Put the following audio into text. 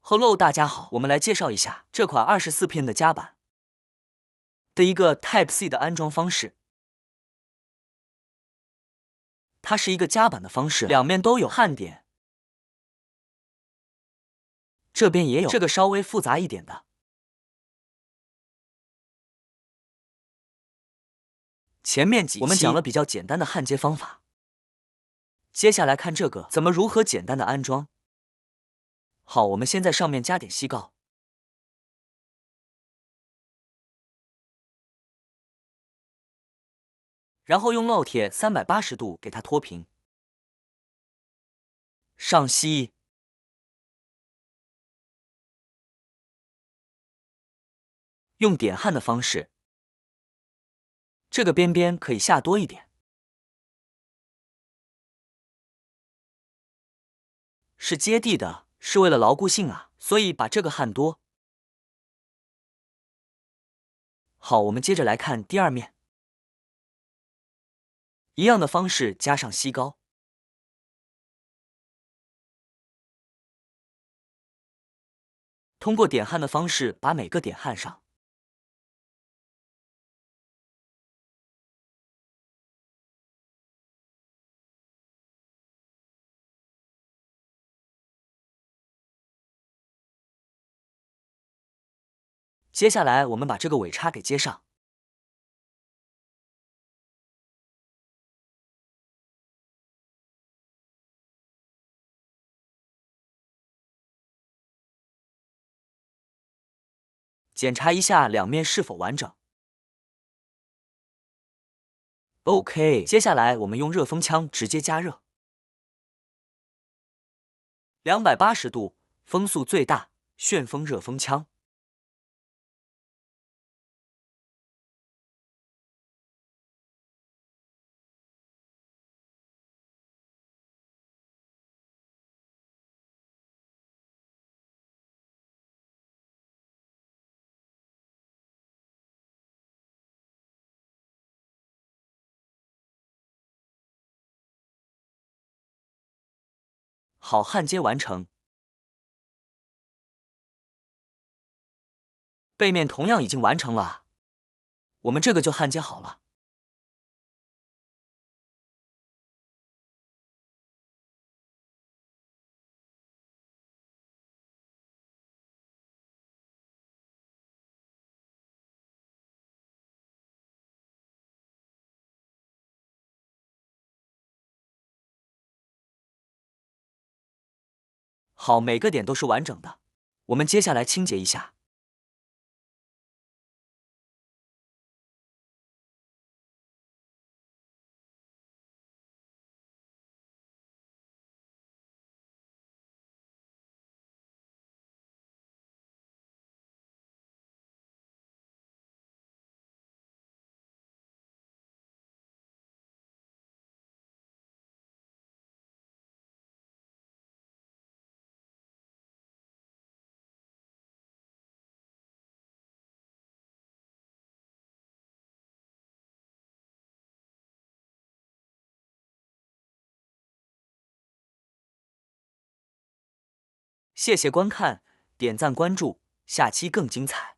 Hello，大家好，我们来介绍一下这款24Pin 的夹板的一个 Type-C 的安装方式。它是一个夹板的方式，两面都有焊点，这边也有，这个稍微复杂一点的。前面几期我们讲了比较简单的焊接方法，接下来看这个如何简单的安装。好，我们先在上面加点锡膏。 然后用烙铁380度给它拖平，上锡，用点焊的方式，这个边边可以下多一点，是接地的，是为了牢固性啊，所以把这个焊多。好，我们接着来看第二面，一样的方式加上锡膏。 通过点焊的方式把每个点焊上，接下来我们把这个尾插给接上，检查一下两面是否完整。OK， 接下来我们用热风枪直接加热，280度，风速最大，旋风热风枪。好，焊接完成。背面同样已经完成了，我们这个就焊接好了。好，每个点都是完整的。我们接下来清洁一下。谢谢观看，点赞关注，下期更精彩。